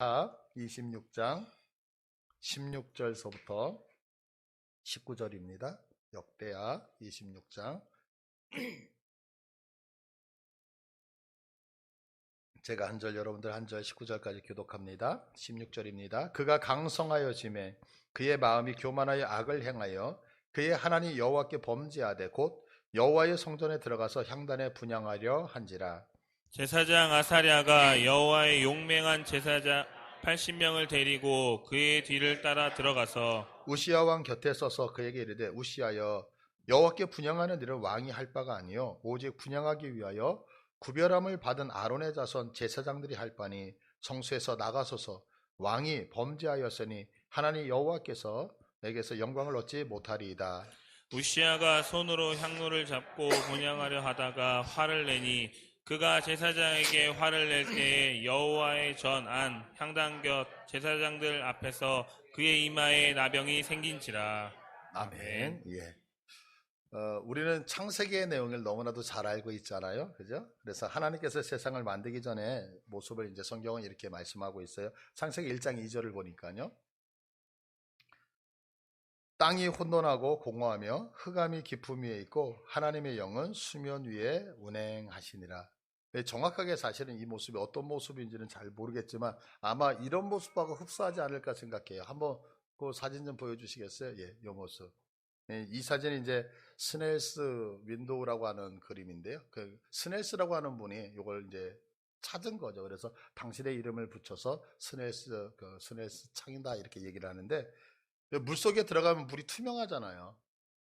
역대하 26장 16절서부터 19절입니다. 역대하 26장. 제가 한 절, 여러분들 한 절, 19절까지 교독합니다. 16절입니다. 그가 강성하여짐에 그의 마음이 교만하여 악을 행하여 그의 하나님 여호와께 범죄하되 곧 여호와의 성전에 들어가서 향단에 분향하려 한지라. 제사장 아사랴가 여호와의 용맹한 제사장 80명을 데리고 그의 뒤를 따라 들어가서 우시야 왕 곁에 서서 그에게 이르되, 우시야여, 여호와께 분향하는 일을 왕이 할 바가 아니요 오직 분향하기 위하여 구별함을 받은 아론의 자손 제사장들이 할 바니 성소에서 나가소서. 왕이 범죄하였으니 하나님 여호와께서 내게서 영광을 얻지 못하리이다. 우시야가 손으로 향로를 잡고 분향하려 하다가 화를 내니 그가 제사장에게 화를 낼 때에 여호와의 전 안 향단 곁 제사장들 앞에서 그의 이마에 나병이 생긴지라. 아멘. 예. 우리는 창세기의 내용을 너무나도 잘 알고 있잖아요. 그죠? 그래서 하나님께서 세상을 만들기 전에 모습을 이제 성경은 이렇게 말씀하고 있어요. 창세기 1장 2절을 보니까요. 땅이 혼돈하고 공허하며 흑암이 깊음 위에 있고 하나님의 영은 수면 위에 운행하시니라. 정확하게 사실은 이 모습이 어떤 모습인지는 잘 모르겠지만 아마 이런 모습하고 흡사하지 않을까 생각해요. 한번 그 사진 좀 보여주시겠어요? 예, 이 모습. 이 사진이 이제 스넬스 윈도우라고 하는 그림인데요. 그 스넬스라고 하는 분이 이걸 이제 찾은 거죠. 그래서 당신의 이름을 붙여서 스넬스 창이다 이렇게 얘기를 하는데, 물 속에 들어가면 물이 투명하잖아요.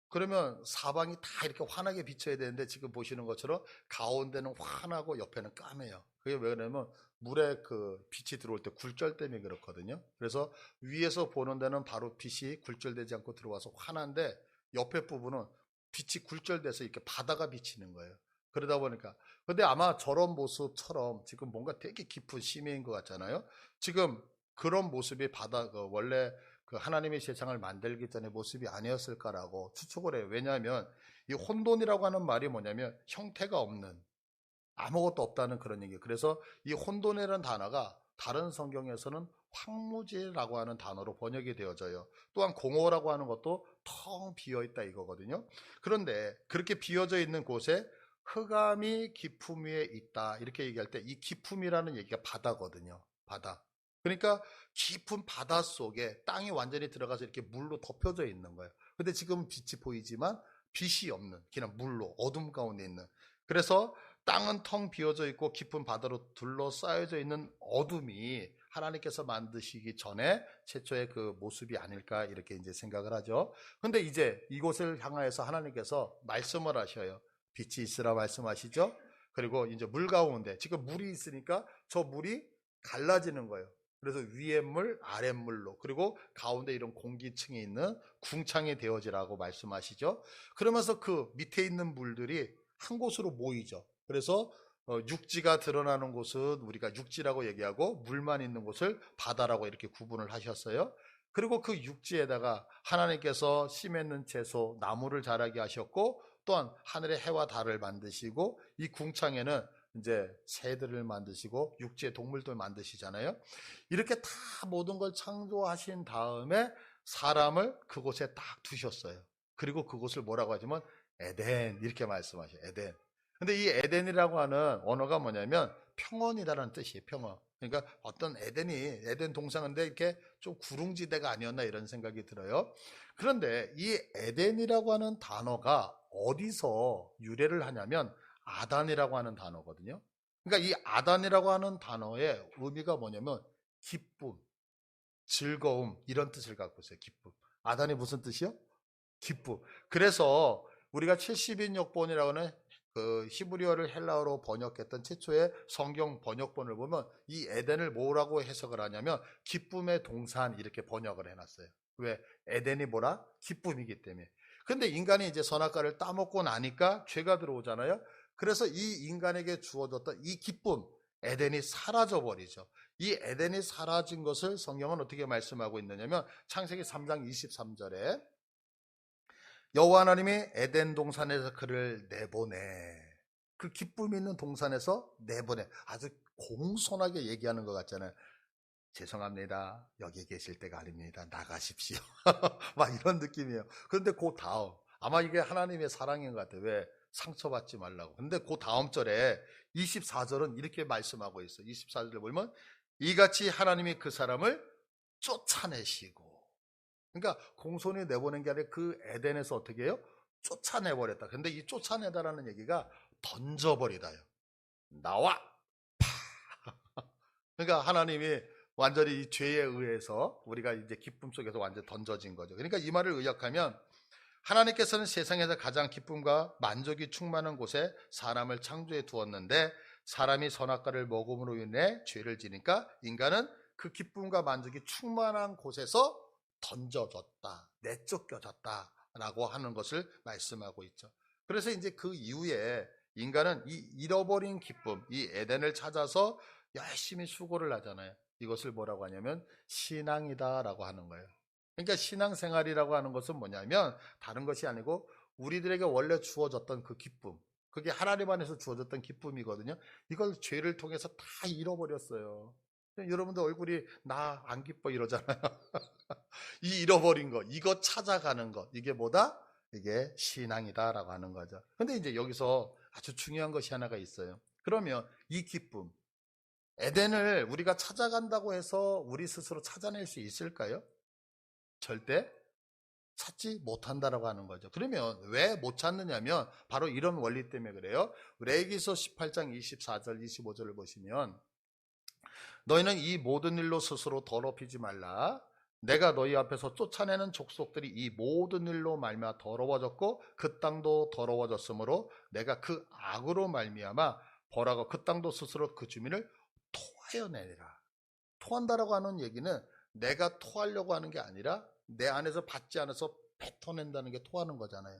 그러면 사방이 다 이렇게 환하게 비쳐야 되는데 지금 보시는 것처럼 가운데는 환하고 옆에는 까매요. 그게 왜 그러냐면 물에 그 빛이 들어올 때 굴절 때문에 그렇거든요. 그래서 위에서 보는 데는 바로 빛이 굴절되지 않고 들어와서 환한데 옆에 부분은 빛이 굴절돼서 이렇게 바다가 비치는 거예요. 그러다 보니까 근데 아마 저런 모습처럼 지금 뭔가 되게 깊은 심해인 것 같잖아요. 지금 그런 모습이 원래 그 하나님의 세상을 만들기 전에 모습이 아니었을까라고 추측을 해요. 왜냐하면 이 혼돈이라고 하는 말이 뭐냐면 형태가 없는, 아무것도 없다는 그런 얘기예요. 그래서 이 혼돈이라는 단어가 다른 성경에서는 황무지라고 하는 단어로 번역이 되어져요. 또한 공허라고 하는 것도 텅 비어있다 이거거든요. 그런데 그렇게 비어져 있는 곳에 흑암이 깊음 위에 있다 이렇게 얘기할 때 이 깊음이라는 얘기가 바다거든요. 바다. 그러니까 깊은 바다 속에 땅이 완전히 들어가서 이렇게 물로 덮여져 있는 거예요. 근데 지금 빛이 보이지만 빛이 없는, 그냥 물로 어둠 가운데 있는. 그래서 땅은 텅 비어져 있고 깊은 바다로 둘러싸여져 있는 어둠이 하나님께서 만드시기 전에 최초의 그 모습이 아닐까 이렇게 이제 생각을 하죠. 근데 이제 이곳을 향하여서 하나님께서 말씀을 하셔요. 빛이 있으라 말씀하시죠. 그리고 이제 물 가운데 지금 물이 있으니까 저 물이 갈라지는 거예요. 그래서 위에 물, 아래 물로, 그리고 가운데 이런 공기층이 있는 궁창이 되어지라고 말씀하시죠. 그러면서 그 밑에 있는 물들이 한 곳으로 모이죠. 그래서 육지가 드러나는 곳은 우리가 육지라고 얘기하고 물만 있는 곳을 바다라고 이렇게 구분을 하셨어요. 그리고 그 육지에다가 하나님께서 씨 맺는 채소, 나무를 자라게 하셨고 또한 하늘의 해와 달을 만드시고 이 궁창에는 이제 새들을 만드시고 육지의 동물들 만드시잖아요. 이렇게 다 모든 걸 창조하신 다음에 사람을 그곳에 딱 두셨어요. 그리고 그곳을 뭐라고 하냐면 에덴 이렇게 말씀하셔요. 에덴. 근데 이 에덴이라고 하는 언어가 뭐냐면 평원이라는 뜻이에요. 평원. 그러니까 어떤 에덴 동상인데 이렇게 좀 구릉지대가 아니었나 이런 생각이 들어요. 그런데 이 에덴이라고 하는 단어가 어디서 유래를 하냐면 아단이라고 하는 단어거든요. 그러니까 이 아단이라고 하는 단어의 의미가 뭐냐면 기쁨, 즐거움 이런 뜻을 갖고 있어요. 기쁨. 아단이 무슨 뜻이요? 기쁨. 그래서 우리가 70인역본이라고 하는 그 히브리어를 헬라어로 번역했던 최초의 성경 번역본을 보면 이 에덴을 뭐라고 해석을 하냐면 기쁨의 동산 이렇게 번역을 해놨어요. 왜? 에덴이 뭐라? 기쁨이기 때문에. 근데 인간이 이제 선악과를 따먹고 나니까 죄가 들어오잖아요. 그래서 이 인간에게 주어졌던 이 기쁨, 에덴이 사라져버리죠. 이 에덴이 사라진 것을 성경은 어떻게 말씀하고 있느냐면 창세기 3장 23절에 여호와 하나님이 에덴 동산에서 그를 내보내. 그 기쁨 있는 동산에서 내보내. 아주 공손하게 얘기하는 것 같잖아요. 죄송합니다. 여기 계실 때가 아닙니다. 나가십시오. 막 이런 느낌이에요. 그런데 그 다음, 아마 이게 하나님의 사랑인 것 같아요. 왜? 상처받지 말라고. 근데 그 다음 절에 24절은 이렇게 말씀하고 있어요. 24절에 보면 이같이 하나님이 그 사람을 쫓아내시고, 그러니까 공손히 내보낸 게 아니라 그 에덴에서 어떻게 해요? 쫓아내버렸다. 근데 이 쫓아내다라는 얘기가 던져버리다요. 나와! 그러니까 하나님이 완전히 이 죄에 의해서 우리가 이제 기쁨 속에서 완전히 던져진 거죠. 그러니까 이 말을 의역하면 하나님께서는 세상에서 가장 기쁨과 만족이 충만한 곳에 사람을 창조해 두었는데 사람이 선악과를 먹음으로 인해 죄를 지니까 인간은 그 기쁨과 만족이 충만한 곳에서 던져졌다, 내쫓겨졌다 라고 하는 것을 말씀하고 있죠. 그래서 이제 그 이후에 인간은 이 잃어버린 기쁨, 이 에덴을 찾아서 열심히 수고를 하잖아요. 이것을 뭐라고 하냐면 신앙이다라고 하는 거예요. 그러니까 신앙생활이라고 하는 것은 뭐냐면 다른 것이 아니고 우리들에게 원래 주어졌던 그 기쁨, 그게 하나님 안에서 주어졌던 기쁨이거든요. 이걸 죄를 통해서 다 잃어버렸어요. 여러분들 얼굴이 나 안 기뻐 이러잖아요. 이 잃어버린 거, 이거 찾아가는 것, 이게 뭐다? 이게 신앙이다라고 하는 거죠. 근데 이제 여기서 아주 중요한 것이 하나가 있어요. 그러면 이 기쁨, 에덴을 우리가 찾아간다고 해서 우리 스스로 찾아낼 수 있을까요? 절대 찾지 못한다라고 하는 거죠. 그러면 왜 못 찾느냐면 바로 이런 원리 때문에 그래요. 레위기서 18장 24절 25절을 보시면 너희는 이 모든 일로 스스로 더럽히지 말라. 내가 너희 앞에서 쫓아내는 족속들이 이 모든 일로 말미암아 더러워졌고 그 땅도 더러워졌으므로 내가 그 악으로 말미암아 벌하고 그 땅도 스스로 그 주민을 토하여 내리라. 토한다라고 하는 얘기는 내가 토하려고 하는 게 아니라 내 안에서 받지 않아서 뱉어낸다는 게 토하는 거잖아요.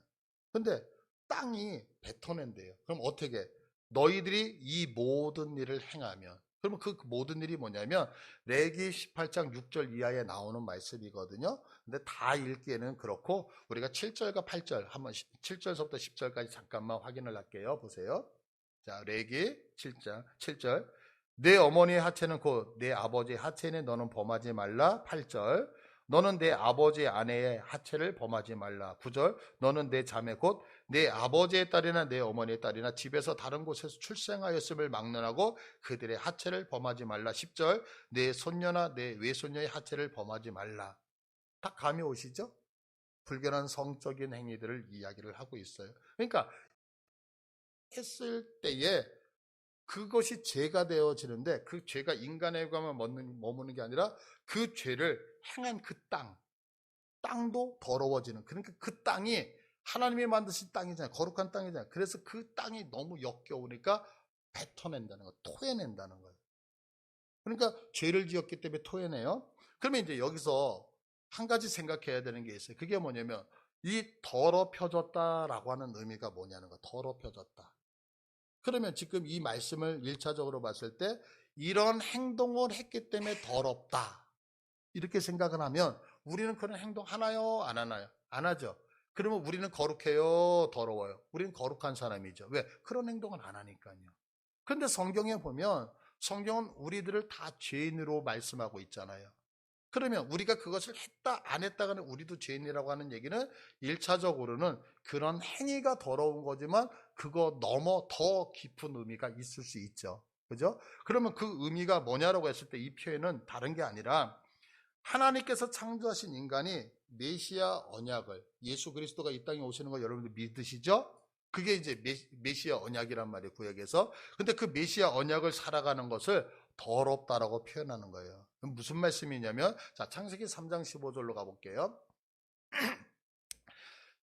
근데 땅이 뱉어낸대요. 그럼 어떻게? 너희들이 이 모든 일을 행하면, 그러면 그 모든 일이 뭐냐면 레위기 18장 6절 이하에 나오는 말씀이거든요. 근데 다 읽기에는 그렇고 우리가 7절과 8절 한번 7절서부터 10절까지 잠깐만 확인을 할게요. 보세요. 자, 레위기 7장 7절. 내 어머니의 하체는 곧 내 아버지의 하체니 너는 범하지 말라. 8절. 너는 내 아버지의 아내의 하체를 범하지 말라. 9절. 너는 내 자매 곧 내 아버지의 딸이나 내 어머니의 딸이나 집에서 다른 곳에서 출생하였음을 막론하고 그들의 하체를 범하지 말라. 10절. 내 손녀나 내 외손녀의 하체를 범하지 말라. 다 감이 오시죠? 불결한 성적인 행위들을 이야기를 하고 있어요. 그러니까 했을 때에 그것이 죄가 되어지는데 그 죄가 인간에 가만 머무는 게 아니라 그 죄를 행한 그 땅도 더러워지는, 그러니까 그 땅이 하나님이 만드신 땅이잖아요. 거룩한 땅이잖아요. 그래서 그 땅이 너무 역겨우니까 뱉어낸다는 거예요. 토해낸다는 거예요. 그러니까 죄를 지었기 때문에 토해내요. 그러면 이제 여기서 한 가지 생각해야 되는 게 있어요. 그게 뭐냐면 이 더럽혀졌다라고 하는 의미가 뭐냐는 거예요. 더럽혀졌다. 그러면 지금 이 말씀을 1차적으로 봤을 때 이런 행동을 했기 때문에 더럽다 이렇게 생각을 하면 우리는 그런 행동 하나요? 안 하나요? 안 하죠. 그러면 우리는 거룩해요? 더러워요? 우리는 거룩한 사람이죠. 왜? 그런 행동을 안 하니까요. 그런데 성경에 보면 성경은 우리들을 다 죄인으로 말씀하고 있잖아요. 그러면 우리가 그것을 했다 안 했다가는 우리도 죄인이라고 하는 얘기는 1차적으로는 그런 행위가 더러운 거지만 그거 넘어 더 깊은 의미가 있을 수 있죠. 그죠? 그러면 그 의미가 뭐냐라고 했을 때 이 표현은 다른 게 아니라 하나님께서 창조하신 인간이 메시아 언약을, 예수 그리스도가 이 땅에 오시는 걸 여러분들 믿으시죠? 그게 이제 메시아 언약이란 말이에요, 구약에서. 근데 그 메시아 언약을 살아가는 것을 더럽다라고 표현하는 거예요. 그럼 무슨 말씀이냐면, 자, 창세기 3장 15절로 가볼게요.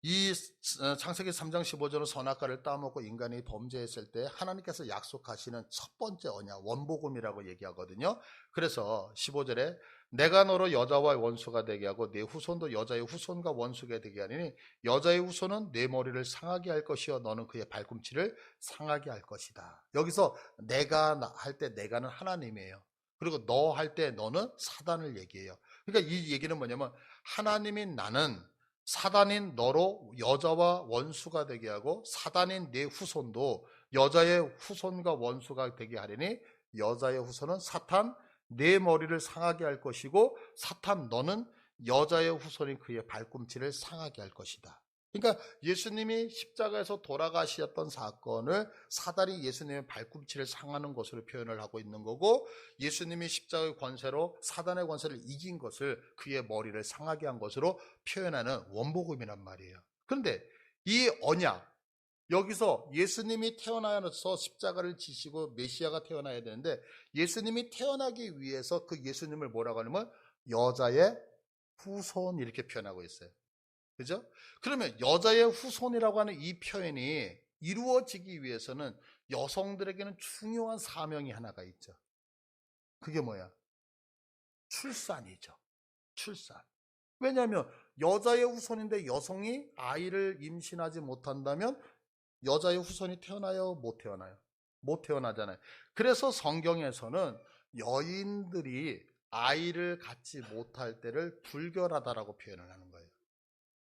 이 창세기 3장 15절은 선악과를 따먹고 인간이 범죄했을 때 하나님께서 약속하시는 첫 번째 언약, 원복음이라고 얘기하거든요. 그래서 15절에 내가 너로 여자와 원수가 되게 하고 내 후손도 여자의 후손과 원수가 되게 하리니 여자의 후손은 내 머리를 상하게 할 것이요 너는 그의 발꿈치를 상하게 할 것이다. 여기서 내가 할 때 내가는 하나님이에요. 그리고 너 할 때 너는 사단을 얘기해요. 그러니까 이 얘기는 뭐냐면 하나님인 나는 사단인 너로 여자와 원수가 되게 하고 사단인 내 후손도 여자의 후손과 원수가 되게 하리니 여자의 후손은 사탄, 내 머리를 상하게 할 것이고 사탄 너는 여자의 후손인 그의 발꿈치를 상하게 할 것이다. 그러니까 예수님이 십자가에서 돌아가셨던 사건을 사단이 예수님의 발꿈치를 상하는 것으로 표현을 하고 있는 거고, 예수님이 십자가의 권세로 사단의 권세를 이긴 것을 그의 머리를 상하게 한 것으로 표현하는 원복음이란 말이에요. 그런데 이 언약, 여기서 예수님이 태어나서 십자가를 지시고 메시아가 태어나야 되는데, 예수님이 태어나기 위해서 그 예수님을 뭐라고 하냐면 여자의 후손 이렇게 표현하고 있어요. 그죠? 그러면 여자의 후손이라고 하는 이 표현이 이루어지기 위해서는 여성들에게는 중요한 사명이 하나가 있죠. 그게 뭐야? 출산이죠. 출산. 왜냐하면 여자의 후손인데 여성이 아이를 임신하지 못한다면 여자의 후손이 태어나요? 못 태어나요? 못 태어나잖아요. 그래서 성경에서는 여인들이 아이를 갖지 못할 때를 불결하다라고 표현을 하는 거예요.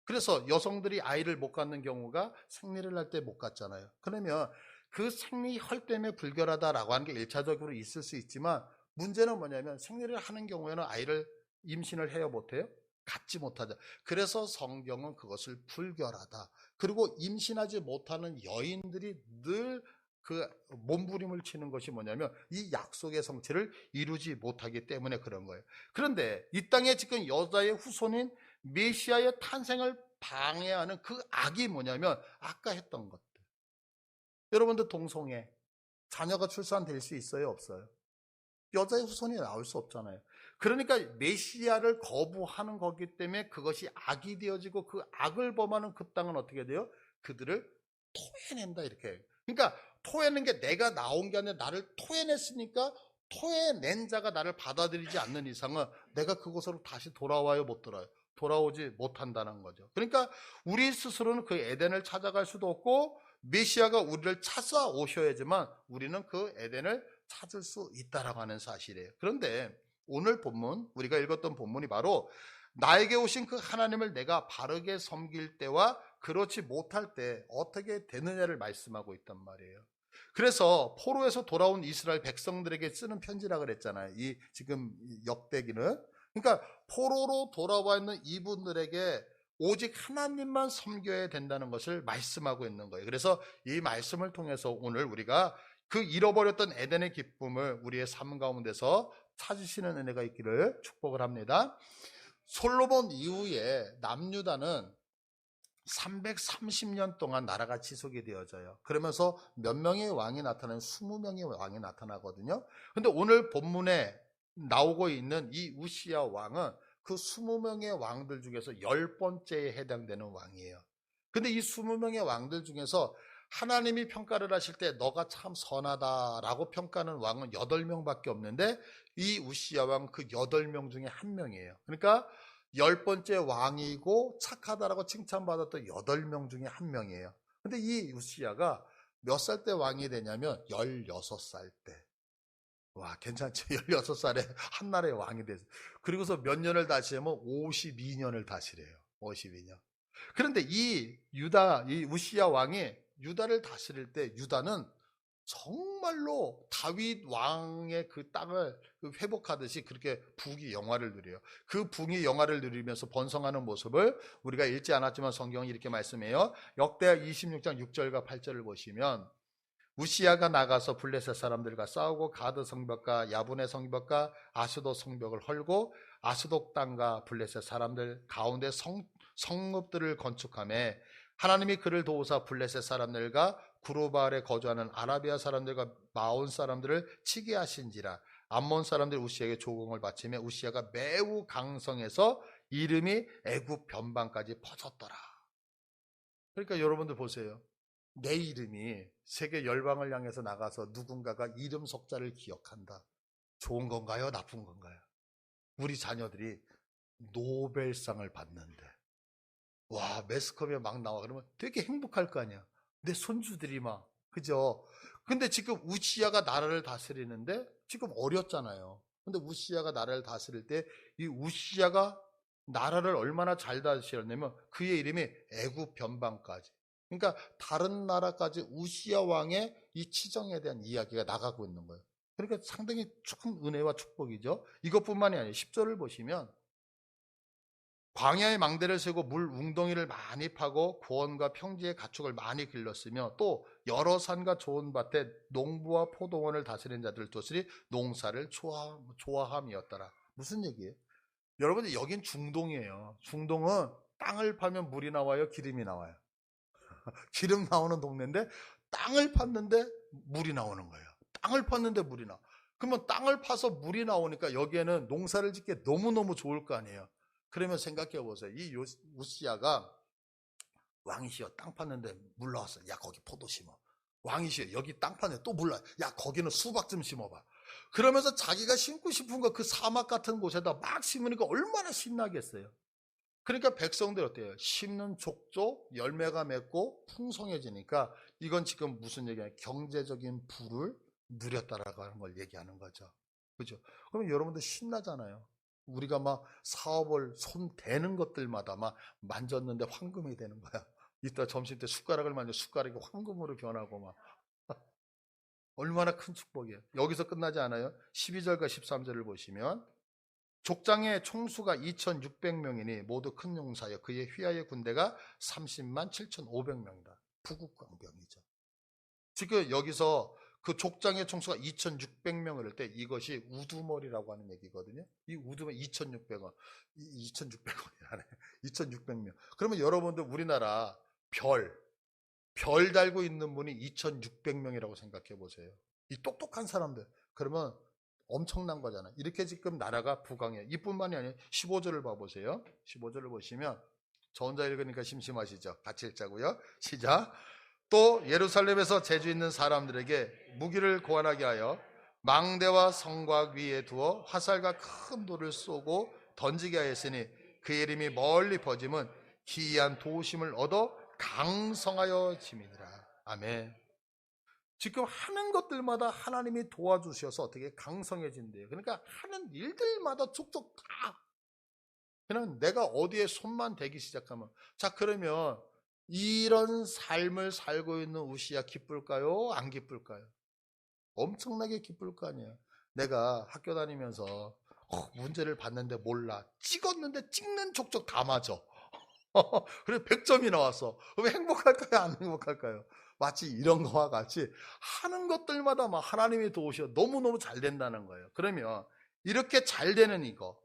그래서 여성들이 아이를 못 갖는 경우가 생리를 할 때 못 갖잖아요. 그러면 그 생리 혈 때문에 불결하다라고 하는 게 1차적으로 있을 수 있지만, 문제는 뭐냐면 생리를 하는 경우에는 아이를 임신을 해요, 못해요? 갖지 못하죠. 그래서 성경은 그것을 불결하다. 그리고 임신하지 못하는 여인들이 늘 그 몸부림을 치는 것이 뭐냐면 이 약속의 성취를 이루지 못하기 때문에 그런 거예요. 그런데 이 땅에 지금 여자의 후손인 메시아의 탄생을 방해하는 그 악이 뭐냐면 아까 했던 것들. 여러분들 동성애, 자녀가 출산될 수 있어요, 없어요? 여자의 후손이 나올 수 없잖아요. 그러니까 메시아를 거부하는 거기 때문에 그것이 악이 되어지고, 그 악을 범하는 그 땅은 어떻게 돼요? 그들을 토해낸다, 이렇게. 그러니까 토해낸 게 내가 나온 게 아니라 나를 토해냈으니까, 토해낸 자가 나를 받아들이지 않는 이상은 내가 그곳으로 다시 돌아와요, 못 돌아요? 돌아오지 못한다는 거죠. 그러니까 우리 스스로는 그 에덴을 찾아갈 수도 없고, 메시아가 우리를 찾아오셔야지만 우리는 그 에덴을 찾을 수 있다라고 하는 사실이에요. 그런데 오늘 본문, 우리가 읽었던 본문이 바로 나에게 오신 그 하나님을 내가 바르게 섬길 때와 그렇지 못할 때 어떻게 되느냐를 말씀하고 있단 말이에요. 그래서 포로에서 돌아온 이스라엘 백성들에게 쓰는 편지라 그랬잖아요. 이 지금 역대기는. 그러니까 포로로 돌아와 있는 이분들에게 오직 하나님만 섬겨야 된다는 것을 말씀하고 있는 거예요. 그래서 이 말씀을 통해서 오늘 우리가 그 잃어버렸던 에덴의 기쁨을 우리의 삶 가운데서 찾으시는 은혜가 있기를 축복을 합니다. 솔로몬 이후에 남유다는 330년 동안 나라가 지속이 되어져요. 그러면서 몇 명의 왕이 나타나는 20명의 왕이 나타나거든요. 근데 오늘 본문에 나오고 있는 이 우시야 왕은 그 20명의 왕들 중에서 10번째에 해당되는 왕이에요. 근데 이 20명의 왕들 중에서 하나님이 평가를 하실 때 너가 참 선하다라고 평가하는 왕은 8명밖에 없는데, 이 우시야 왕 그 8명 중에 한 명이에요. 그러니까 10번째 왕이고 착하다라고 칭찬받았던 8명 중에 한 명이에요. 근데 이 우시야가 몇 살 때 왕이 되냐면 16살 때. 와, 괜찮죠? 16살에 한나라의 왕이 됐어요. 그리고서 몇 년을 다시하면 52년을 다스려요. 52년. 그런데 이 우시야 왕이 유다를 다스릴 때, 유다는 정말로 다윗 왕의 그 땅을 회복하듯이 그렇게 부귀 영화를 누려요. 그 부귀 영화를 누리면서 번성하는 모습을 우리가 읽지 않았지만 성경이 이렇게 말씀해요. 역대하 26장 6절과 8절을 보시면, 우시야가 나가서 블레셋 사람들과 싸우고 가드 성벽과 야분의 성벽과 아스돗 성벽을 헐고 아스돗 땅과 블레셋 사람들 가운데 성읍들을 건축하며, 하나님이 그를 도우사 블레셋 사람들과 구르바알에 거주하는 아라비아 사람들과 마온 사람들을 치게 하신지라. 암몬 사람들이 우시야에게 조공을 바치며 우시야가 매우 강성해서 이름이 애굽 변방까지 퍼졌더라. 그러니까 여러분들 보세요. 내 이름이 세계 열방을 향해서 나가서 누군가가 이름 석자를 기억한다. 좋은 건가요? 나쁜 건가요? 우리 자녀들이 노벨상을 받는데, 와, 매스컴에 막 나와. 그러면 되게 행복할 거 아니야. 내 손주들이 막, 그죠? 근데 지금 우시야가 나라를 다스리는데 지금 어렸잖아요. 근데 우시야가 나라를 다스릴 때 이 우시야가 나라를 얼마나 잘 다스렸냐면 그의 이름이 애굽 변방까지. 그러니까 다른 나라까지 우시야 왕의 이 치정에 대한 이야기가 나가고 있는 거예요. 그러니까 상당히 큰 은혜와 축복이죠. 이것뿐만이 아니에요. 10절을 보시면 광야의 망대를 세고 물 웅덩이를 많이 파고 고원과 평지의 가축을 많이 길렀으며 또 여러 산과 좋은 밭에 농부와 포도원을 다스리는 자들을 두었으니 농사를 좋아함이었더라. 무슨 얘기예요? 여러분들 여긴 중동이에요. 중동은 땅을 파면 물이 나와요, 기름이 나와요. 기름 나오는 동네인데 땅을 팠는데 물이 나오는 거예요. 땅을 팠는데 물이 나와. 그러면 땅을 파서 물이 나오니까 여기에는 농사를 짓기 너무너무 좋을 거 아니에요. 그러면 생각해 보세요. 이 우시야가 왕이시여, 땅 팠는데 물 나왔어. 야, 거기 포도 심어. 왕이시여, 여기 땅 팠는데 또 물 나와. 야, 거기는 수박 좀 심어봐. 그러면서 자기가 심고 싶은 거 그 사막 같은 곳에다 막 심으니까 얼마나 신나겠어요. 그러니까 백성들 어때요? 심는 족족 열매가 맺고 풍성해지니까 이건 지금 무슨 얘기냐? 경제적인 부를 누렸다라고 하는 걸 얘기하는 거죠. 그죠? 그러면 여러분들 신나잖아요. 우리가 막 사업을 손 대는 것들마다 막 만졌는데 황금이 되는 거야. 이따 점심 때 숟가락을 만져 숟가락이 황금으로 변하고 막. 얼마나 큰 축복이에요. 여기서 끝나지 않아요. 12절과 13절을 보시면 족장의 총수가 2600명이니 모두 큰 용사여 그의 휘하의 군대가 30만 7500명이다. 부국강병이죠. 지금 여기서 그 족장의 총수가 2600명을 할 때 이것이 우두머리라고 하는 얘기거든요. 이 우두머리 2600원. 2600원이라네. 2600명. 그러면 여러분들 우리나라 별 달고 있는 분이 2600명이라고 생각해 보세요. 이 똑똑한 사람들. 그러면 엄청난 거잖아요. 이렇게 지금 나라가 부강해요. 이뿐만이 아니에요. 15절을 봐보세요. 15절을 보시면 저 혼자 읽으니까 심심하시죠? 같이 읽자고요. 시작. 또 예루살렘에서 재주 있는 사람들에게 무기를 고안하게 하여 망대와 성곽 위에 두어 화살과 큰 돌을 쏘고 던지게 하였으니 그의 이름이 멀리 퍼짐은 기이한 도심을 얻어 강성하여 짐이니라. 아멘. 지금 하는 것들마다 하나님이 도와주셔서 어떻게 강성해진대요. 그러니까 하는 일들마다 툭툭 다 그냥 내가 어디에 손만 대기 시작하면, 자, 그러면 이런 삶을 살고 있는 우시야 기쁠까요? 안 기쁠까요? 엄청나게 기쁠 거 아니에요. 내가 학교 다니면서 문제를 봤는데 몰라. 찍었는데 찍는 족족 다 맞아. 그래서 100점이 나왔어. 그럼 행복할까요? 안 행복할까요? 마치 이런 거와 같이 하는 것들마다 막 하나님이 도우셔 너무너무 잘 된다는 거예요. 그러면 이렇게 잘 되는 이거,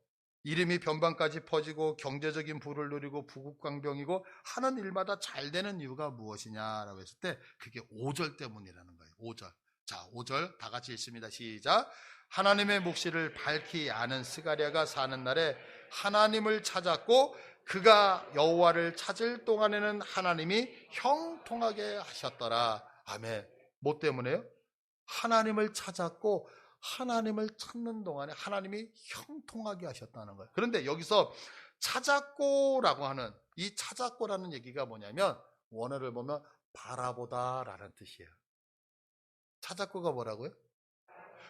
이름이 변방까지 퍼지고 경제적인 부를 누리고 부국강병이고 하는 일마다 잘 되는 이유가 무엇이냐라고 했을 때 그게 5절 때문이라는 거예요. 5절. 자, 5절 다 같이 읽습니다. 시작. 하나님의 묵시를 밝히 아는 스가랴가 사는 날에 하나님을 찾았고 그가 여호와를 찾을 동안에는 하나님이 형통하게 하셨더라. 아멘. 뭐 때문에요? 하나님을 찾았고 하나님을 찾는 동안에 하나님이 형통하게 하셨다는 거예요. 그런데 여기서 찾았고라고 하는 이 찾았고라는 얘기가 뭐냐면 원어를 보면 바라보다라는 뜻이에요. 찾았고가 뭐라고요?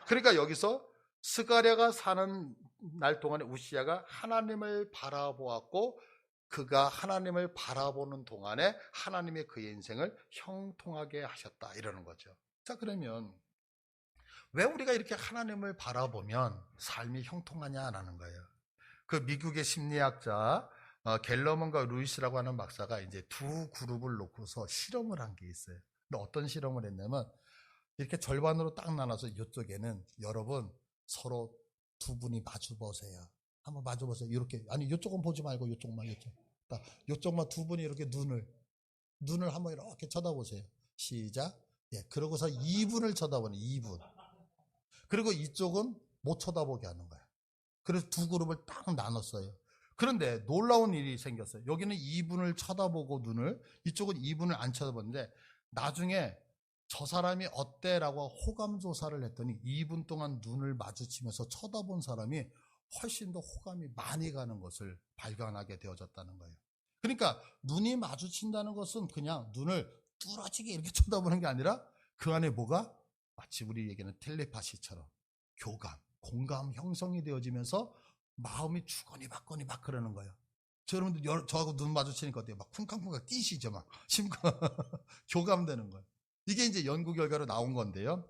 그러니까 여기서 스가랴가 사는 날 동안에 우시야가 하나님을 바라보았고 그가 하나님을 바라보는 동안에 하나님이 그의 인생을 형통하게 하셨다 이러는 거죠. 자, 그러면 왜 우리가 이렇게 하나님을 바라보면 삶이 형통하냐라는 거예요. 그 미국의 심리학자 갤러먼과 루이스라고 하는 박사가 이제 두 그룹을 놓고서 실험을 한 게 있어요. 근데 어떤 실험을 했냐면 이렇게 절반으로 딱 나눠서 이쪽에는 여러분 서로 두 분이 마주 보세요. 한번 마주 보세요. 이렇게 아니 이쪽은 보지 말고 이쪽만 이쪽만 두 분이 이렇게 눈을 한번 이렇게 쳐다보세요. 시작. 예, 그러고서 2분을 쳐다보는 2분. 그리고 이쪽은 못 쳐다보게 하는 거야. 그래서 두 그룹을 딱 나눴어요. 그런데 놀라운 일이 생겼어요. 여기는 2분을 쳐다보고 눈을, 이쪽은 2분을 안 쳐다보는데 나중에 저 사람이 어때? 라고 호감 조사를 했더니 2분 동안 눈을 마주치면서 쳐다본 사람이 훨씬 더 호감이 많이 가는 것을 발견하게 되어졌다는 거예요. 그러니까 눈이 마주친다는 것은 그냥 눈을 뚫어지게 이렇게 쳐다보는 게 아니라 그 안에 뭐가 마치 우리 얘기는 텔레파시처럼 교감, 공감 형성이 되어지면서 마음이 주거니 받거니 막 그러는 거예요. 여러분들 저하고 눈 마주치니까 어때요? 막 쿵쾅쿵쾅 뛰시죠? 막 심쿵 교감되는 거예요. 이게 이제 연구 결과로 나온 건데요.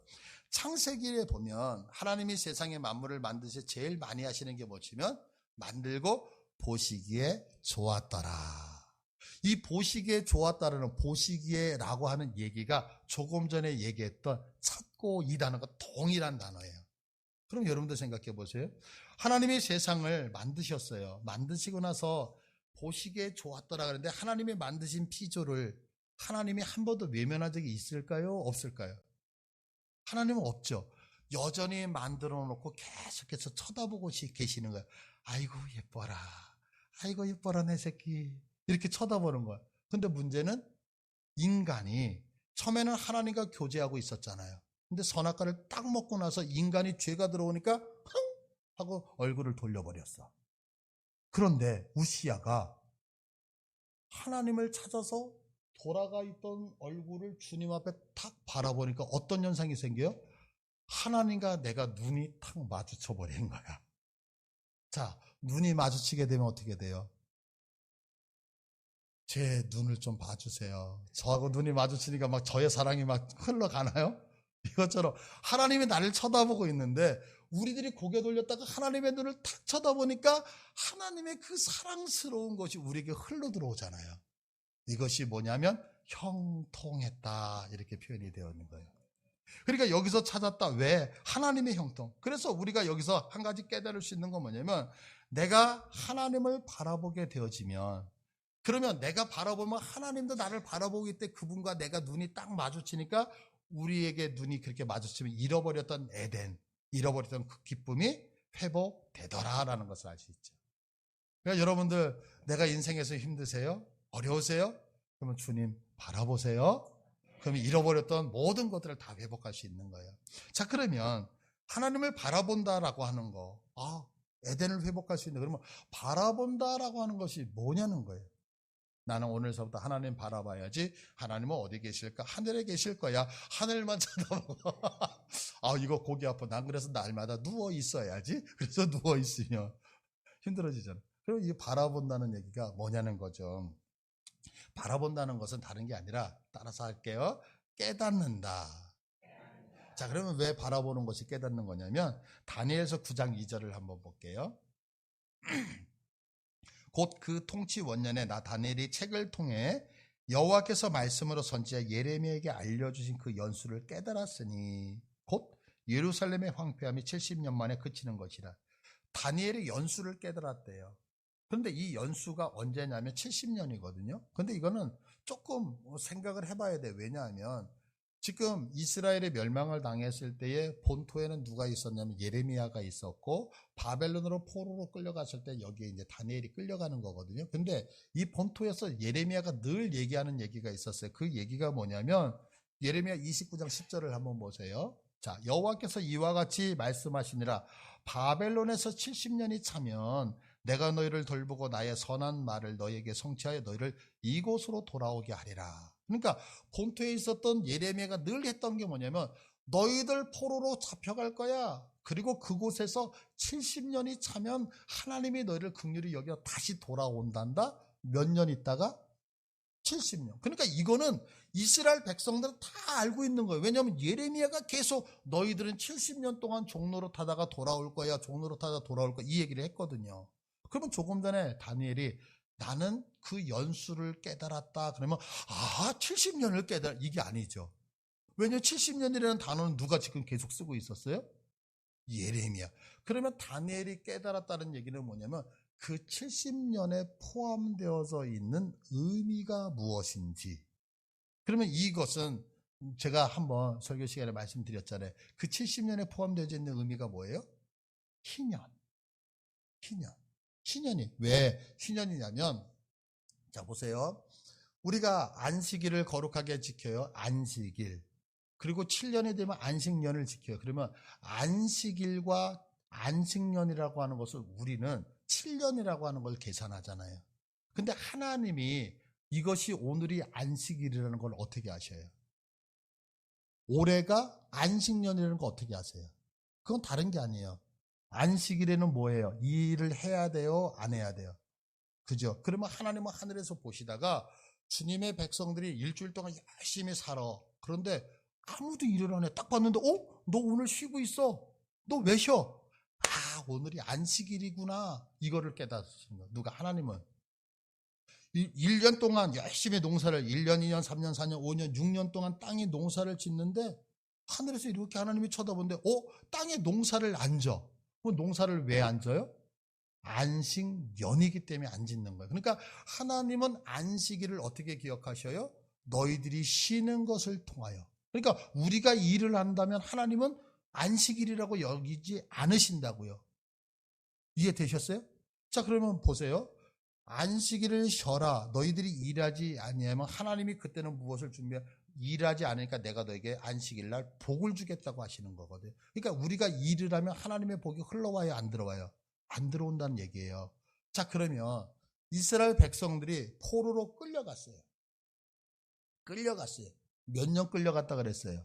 창세기에 보면 하나님이 세상의 만물을 만드시 제일 많이 하시는 게 뭐지만 만들고 보시기에 좋았더라. 이 보시기에 좋았다라는 보시기에라고 하는 얘기가 조금 전에 얘기했던 찾고 이 단어가 동일한 단어예요. 그럼 여러분들 생각해 보세요. 하나님이 세상을 만드셨어요. 만드시고 나서 보시기에 좋았더라 그러는데 하나님이 만드신 피조를 하나님이 한 번도 외면한 적이 있을까요? 없을까요? 하나님은 없죠. 여전히 만들어 놓고 계속해서 쳐다보고 계시는 거예요. 아이고 예뻐라. 아이고 예뻐라 내 새끼. 이렇게 쳐다보는 거예요. 근데 문제는 인간이 처음에는 하나님과 교제하고 있었잖아요. 근데 선악과를 딱 먹고 나서 인간이 죄가 들어오니까 흥 하고 얼굴을 돌려버렸어. 그런데 우시야가 하나님을 찾아서 돌아가 있던 얼굴을 주님 앞에 탁 바라보니까 어떤 현상이 생겨요? 하나님과 내가 눈이 탁 마주쳐 버린 거야. 자, 눈이 마주치게 되면 어떻게 돼요? 제 눈을 좀 봐주세요. 저하고 눈이 마주치니까 막 저의 사랑이 막 흘러가나요? 이것처럼 하나님이 나를 쳐다보고 있는데 우리들이 고개 돌렸다가 하나님의 눈을 탁 쳐다보니까 하나님의 그 사랑스러운 것이 우리에게 흘러 들어오잖아요. 이것이 뭐냐면 형통했다 이렇게 표현이 되어 있는 거예요. 그러니까 여기서 찾았다. 왜? 하나님의 형통. 그래서 우리가 여기서 한 가지 깨달을 수 있는 건 뭐냐면 내가 하나님을 바라보게 되어지면 그러면 내가 바라보면 하나님도 나를 바라보기 때문에 그분과 내가 눈이 딱 마주치니까 우리에게 눈이 그렇게 마주치면 잃어버렸던 에덴, 잃어버렸던 그 기쁨이 회복되더라라는 것을 알 수 있죠. 그러니까 여러분들 내가 인생에서 힘드세요? 어려우세요? 그러면 주님 바라보세요. 그러면 잃어버렸던 모든 것들을 다 회복할 수 있는 거예요. 자, 그러면 하나님을 바라본다라고 하는 거, 에덴을 회복할 수 있는, 그러면 바라본다라고 하는 것이 뭐냐는 거예요. 나는 오늘서부터 하나님 바라봐야지. 하나님은 어디 계실까? 하늘에 계실 거야. 하늘만 쳐다보고 이거 고기 아파. 난 그래서 날마다 누워 있어야지. 그래서 누워 있으면 힘들어지잖아. 그럼 이 바라본다는 얘기가 뭐냐는 거죠. 바라본다는 것은 다른 게 아니라 따라서 할게요. 깨닫는다. 자, 그러면 왜 바라보는 것이 깨닫는 거냐면 다니엘서 9장 2절을 한번 볼게요. 곧 그 통치 원년에 나 다니엘이 책을 통해 여호와께서 말씀으로 선지자 예레미야에게 알려주신 그 연수를 깨달았으니 곧 예루살렘의 황폐함이 70년 만에 그치는 것이라. 다니엘이 연수를 깨달았대요. 그런데 이 연수가 언제냐면 70년이거든요. 그런데 이거는 조금 생각을 해봐야 돼요. 왜냐하면 지금 이스라엘의 멸망을 당했을 때에 본토에는 누가 있었냐면 예레미야가 있었고 바벨론으로 포로로 끌려갔을 때 여기에 이제 다니엘이 끌려가는 거거든요. 근데 이 본토에서 예레미야가 늘 얘기하는 얘기가 있었어요. 그 얘기가 뭐냐면 예레미야 29장 10절을 한번 보세요. 자, 여호와께서 이와 같이 말씀하시니라. 바벨론에서 70년이 차면 내가 너희를 돌보고 나의 선한 말을 너희에게 성취하여 너희를 이곳으로 돌아오게 하리라. 그러니까 본토에 있었던 예레미야가 늘 했던 게 뭐냐면 너희들 포로로 잡혀갈 거야. 그리고 그곳에서 70년이 차면 하나님이 너희를 긍휼히 여겨 다시 돌아온단다. 몇 년 있다가 70년. 그러니까 이거는 이스라엘 백성들은 다 알고 있는 거예요. 왜냐하면 예레미야가 계속 너희들은 70년 동안 종로로 타다가 돌아올 거야. 종로로 타다가 돌아올 거야. 이 얘기를 했거든요. 그러면 조금 전에 다니엘이 나는 그 연수를 깨달았다. 그러면 70년을 깨달아. 이게 아니죠. 왜냐하면 70년이라는 단어는 누가 지금 계속 쓰고 있었어요? 예레미야. 그러면 다니엘이 깨달았다는 얘기는 뭐냐면 그 70년에 포함되어져 있는 의미가 무엇인지. 그러면 이것은 제가 한번 설교 시간에 말씀드렸잖아요. 그 70년에 포함되어져 있는 의미가 뭐예요? 희년. 희년이 왜 희년이냐면 자 보세요. 우리가 안식일을 거룩하게 지켜요. 안식일. 그리고 7년이 되면 안식년을 지켜요. 그러면 안식일과 안식년이라고 하는 것을 우리는 7년이라고 하는 걸 계산하잖아요. 근데 하나님이 이것이 오늘이 안식일이라는 걸 어떻게 아셔요? 올해가 안식년이라는 걸 어떻게 아세요? 그건 다른 게 아니에요. 안식일에는 뭐예요? 이 일을 해야 돼요? 안 해야 돼요? 그죠? 그러면 하나님은 하늘에서 보시다가 주님의 백성들이 일주일 동안 열심히 살아. 그런데 아무도 일을 안 해. 딱 봤는데 너 오늘 쉬고 있어. 너 왜 쉬어? 아, 오늘이 안식일이구나. 이거를 깨닫으시는 거예요. 누가? 하나님은. 1년 동안 열심히 농사를 1년, 2년, 3년, 4년, 5년, 6년 동안 땅에 농사를 짓는데 하늘에서 이렇게 하나님이 쳐다보는데 땅에 농사를 안 져. 그럼 농사를 왜 안 져요? 안식년이기 때문에 안 짓는 거예요. 그러니까 하나님은 안식일을 어떻게 기억하셔요? 너희들이 쉬는 것을 통하여. 그러니까 우리가 일을 한다면 하나님은 안식일이라고 여기지 않으신다고요. 이해되셨어요? 자, 그러면 보세요. 안식일을 쉬어라. 너희들이 일하지 아니하면 하나님이 그때는 무엇을 준비해? 일하지 않으니까 내가 너에게 안식일 날 복을 주겠다고 하시는 거거든요. 그러니까 우리가 일을 하면 하나님의 복이 흘러와요, 안 들어와요? 안 들어온다는 얘기예요. 자, 그러면 이스라엘 백성들이 포로로 끌려갔어요. 몇 년 끌려갔다 그랬어요?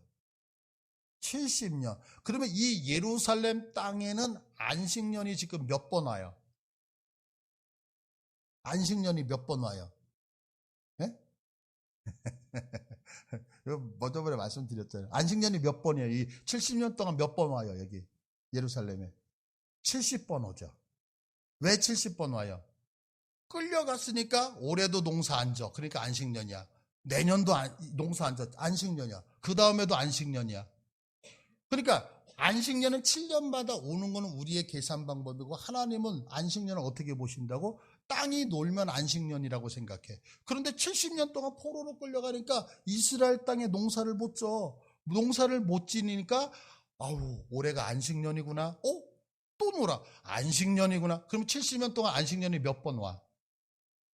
70년. 그러면 이 예루살렘 땅에는 안식년이 지금 몇 번 와요? 안식년이 몇 번 와요? 예? 저번에 말씀드렸잖아요. 안식년이 몇 번이에요? 이 70년 동안 몇 번 와요, 여기 예루살렘에? 70번 오죠. 왜 70번 와요? 끌려갔으니까 올해도 농사 안 져. 그러니까 안식년이야. 내년도 농사 안 져. 안식년이야. 그 다음에도 안식년이야. 그러니까 안식년은 7년마다 오는 거는 우리의 계산 방법이고 하나님은 안식년을 어떻게 보신다고? 땅이 놀면 안식년이라고 생각해. 그런데 70년 동안 포로로 끌려가니까 이스라엘 땅에 농사를 못 져. 농사를 못 지니까 아우, 올해가 안식년이구나. 또 놀아. 안식년이구나. 그럼 70년 동안 안식년이 몇 번 와?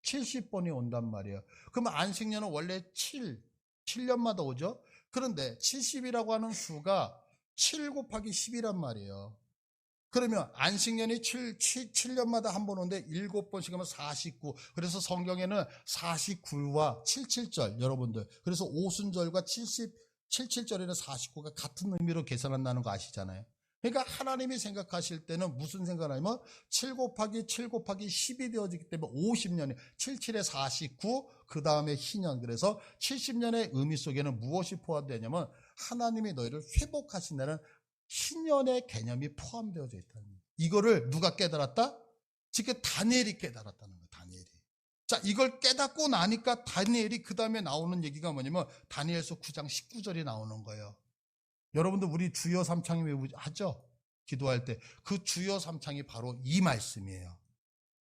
70번이 온단 말이에요. 그러면 안식년은 원래 7년마다 오죠. 그런데 70이라고 하는 수가 7 곱하기 10이란 말이에요. 그러면 안식년이 7년마다 한 번 오는데 7번씩 하면 49. 그래서 성경에는 49와 77절 여러분들. 그래서 오순절과 77절에는 49가 같은 의미로 계산한다는 거 아시잖아요. 그러니까 하나님이 생각하실 때는 무슨 생각하냐면 7 곱하기 7 곱하기 10이 되어지기 때문에 50년이 77에 49, 그 다음에 희년. 그래서 70년의 의미 속에는 무엇이 포함되냐면 하나님이 너희를 회복하신다는 희년의 개념이 포함되어져 있다는 거예요. 이거를 누가 깨달았다? 지금 다니엘이 깨달았다는 거예요. 다니엘이. 자, 이걸 깨닫고 나니까 다니엘이 그 다음에 나오는 얘기가 뭐냐면 다니엘서 9장 19절이 나오는 거예요. 여러분들 우리 주여 삼창이 하죠? 기도할 때 그 주여 삼창이 바로 이 말씀이에요.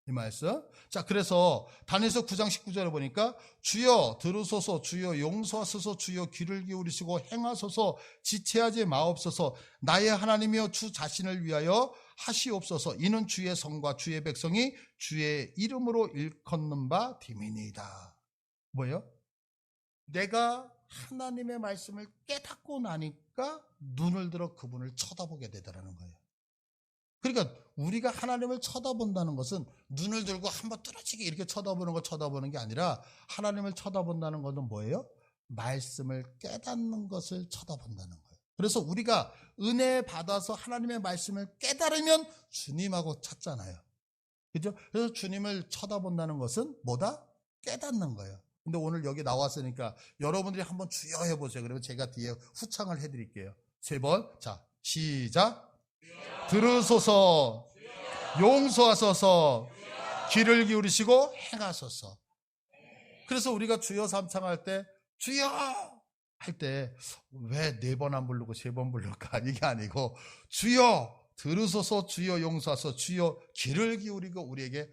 이 말씀. 자, 그래서 다니엘서 9장 19절에 보니까 주여 들으소서, 주여 용서하소서, 주여 귀를 기울이시고 행하소서, 지체하지 마옵소서, 나의 하나님이여 주 자신을 위하여 하시옵소서. 이는 주의 성과 주의 백성이 주의 이름으로 일컫는 바 됨이니이다. 뭐예요? 내가 하나님의 말씀을 깨닫고 나니까 눈을 들어 그분을 쳐다보게 되더라는 거예요. 그러니까 우리가 하나님을 쳐다본다는 것은 눈을 들고 한번 뚫어지게 이렇게 쳐다보는 게 아니라 하나님을 쳐다본다는 것은 뭐예요? 말씀을 깨닫는 것을 쳐다본다는 거예요. 그래서 우리가 은혜 받아서 하나님의 말씀을 깨달으면 주님하고 찾잖아요. 그죠? 그래서 주님을 쳐다본다는 것은 뭐다? 깨닫는 거예요. 근데 오늘 여기 나왔으니까 여러분들이 한번 주여 해보세요. 그러면 제가 뒤에 후창을 해드릴게요. 3번. 자, 시작. 들으소서, 용서하소서, 귀를 기울이시고 행하소서. 그래서 우리가 주여 삼창할 때 주여 할 때 왜 4번 안 부르고 3번 부를까? 이게 아니고 주여 들으소서, 주여 용서하소서, 주여 귀를 기울이고 우리에게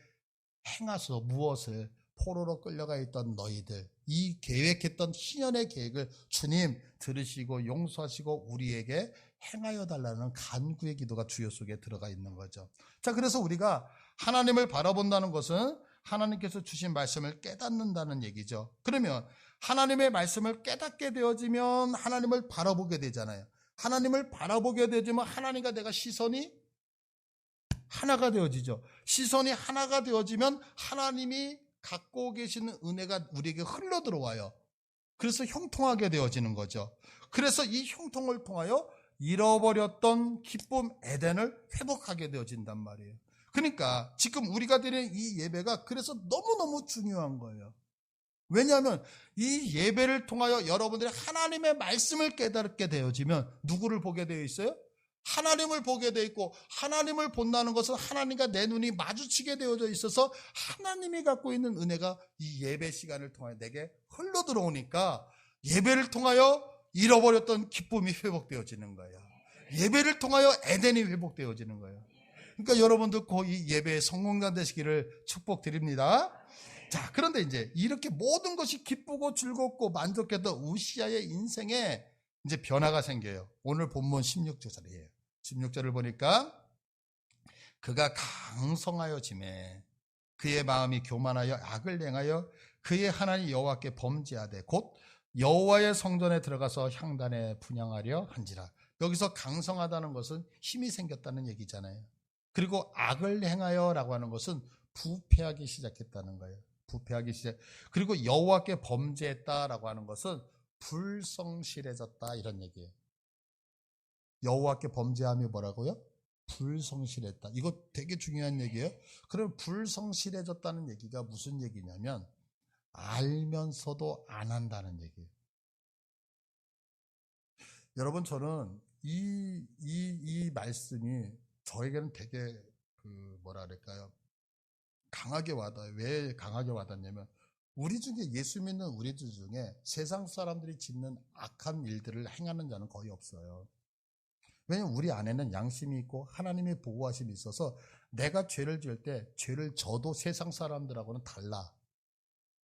행하소서. 무엇을? 포로로 끌려가 있던 너희들, 이 계획했던 희년의 계획을 주님 들으시고 용서하시고 우리에게 행하여 달라는 간구의 기도가 주여 속에 들어가 있는 거죠. 자, 그래서 우리가 하나님을 바라본다는 것은 하나님께서 주신 말씀을 깨닫는다는 얘기죠. 그러면 하나님의 말씀을 깨닫게 되어지면 하나님을 바라보게 되잖아요. 하나님을 바라보게 되지만 하나님과 내가 시선이 하나가 되어지죠. 시선이 하나가 되어지면 하나님이 갖고 계시는 은혜가 우리에게 흘러 들어와요. 그래서 형통하게 되어지는 거죠. 그래서 이 형통을 통하여 잃어버렸던 기쁨 에덴을 회복하게 되어진단 말이에요. 그러니까 지금 우리가 드리는 이 예배가 그래서 너무너무 중요한 거예요. 왜냐하면 이 예배를 통하여 여러분들이 하나님의 말씀을 깨닫게 되어지면 누구를 보게 되어 있어요? 하나님을 보게 되어 있고, 하나님을 본다는 것은 하나님과 내 눈이 마주치게 되어져 있어서 하나님이 갖고 있는 은혜가 이 예배 시간을 통하여 내게 흘러 들어오니까 예배를 통하여 잃어버렸던 기쁨이 회복되어지는 거예요. 예배를 통하여 에덴이 회복되어지는 거예요. 그러니까 여러분들 꼭 이 예배의 성공자 되시기를 축복드립니다. 자, 그런데 이제 이렇게 모든 것이 기쁘고 즐겁고 만족했던 우시아의 인생에 이제 변화가 생겨요. 오늘 본문 16절이에요. 16절을 보니까 그가 강성하여 짐에 그의 마음이 교만하여 악을 행하여 그의 하나님 여호와께 범죄하되 곧 여호와의 성전에 들어가서 향단에 분향하려 한지라. 여기서 강성하다는 것은 힘이 생겼다는 얘기잖아요. 그리고 악을 행하여라고 하는 것은 부패하기 시작했다는 거예요. 부패하기 시작. 그리고 여호와께 범죄했다라고 하는 것은 불성실해졌다 이런 얘기예요. 여호와께 범죄함이 뭐라고요? 불성실했다. 이거 되게 중요한 얘기예요. 그럼 불성실해졌다는 얘기가 무슨 얘기냐면 알면서도 안 한다는 얘기예요. 여러분, 저는 이 말씀이 저에게는 되게 뭐라 그럴까요? 강하게 와닿아요. 왜 강하게 와닿냐면 우리 중에 예수 믿는 우리들 중에 세상 사람들이 짓는 악한 일들을 행하는 자는 거의 없어요. 왜냐하면 우리 안에는 양심이 있고 하나님의 보호하심이 있어서 내가 죄를 지을 때 죄를 져도 세상 사람들하고는 달라.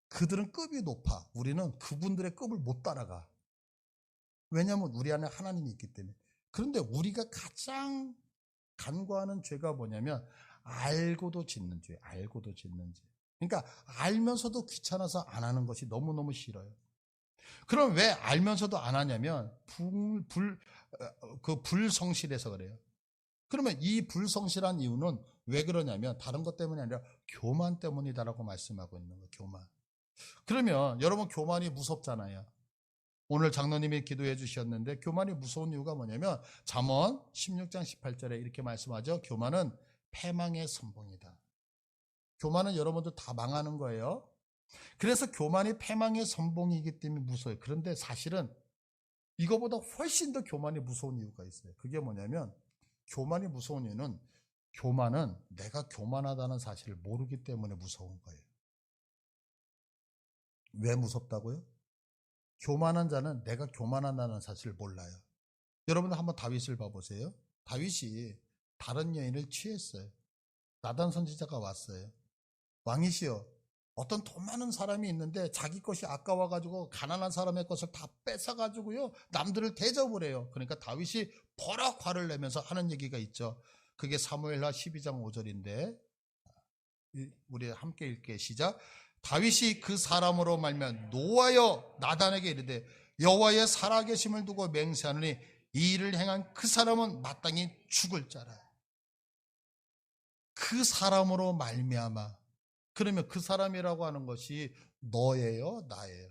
그들은 급이 높아. 우리는 그분들의 급을 못 따라가. 왜냐하면 우리 안에 하나님이 있기 때문에. 그런데 우리가 가장 간과하는 죄가 뭐냐면 알고도 짓는 죄, 알고도 짓는 죄. 그러니까 알면서도 귀찮아서 안 하는 것이 너무너무 싫어요. 그럼 왜 알면서도 안 하냐면 불성실해서 그래요. 그러면 이 불성실한 이유는 왜 그러냐면 다른 것 때문이 아니라 교만 때문이다라고 말씀하고 있는 거예요. 교만. 그러면 여러분, 교만이 무섭잖아요. 오늘 장로님이 기도해 주셨는데 교만이 무서운 이유가 뭐냐면 잠언 16장 18절에 이렇게 말씀하죠. 교만은 패망의 선봉이다. 교만은 여러분들 다 망하는 거예요. 그래서 교만이 패망의 선봉이기 때문에 무서워요. 그런데 사실은 이거보다 훨씬 더 교만이 무서운 이유가 있어요. 그게 뭐냐면 교만이 무서운 이유는 교만은 내가 교만하다는 사실을 모르기 때문에 무서운 거예요. 왜 무섭다고요? 교만한 자는 내가 교만하다는 사실을 몰라요. 여러분들 한번 다윗을 봐보세요. 다윗이 다른 여인을 취했어요. 나단 선지자가 왔어요. 왕이시여, 어떤 돈 많은 사람이 있는데 자기 것이 아까워가지고 가난한 사람의 것을 다 뺏어가지고요 남들을 대접을 해요. 그러니까 다윗이 버럭 화를 내면서 하는 얘기가 있죠. 그게 사무엘하 12장 5절인데 우리 함께 읽게 시작. 다윗이 그 사람으로 말미암아 노하여 나단에게 이르되 여호와의 살아계심을 두고 맹세하노니 이 일을 행한 그 사람은 마땅히 죽을 자라. 그 사람으로 말미암아. 그러면 그 사람이라고 하는 것이 너예요, 나예요?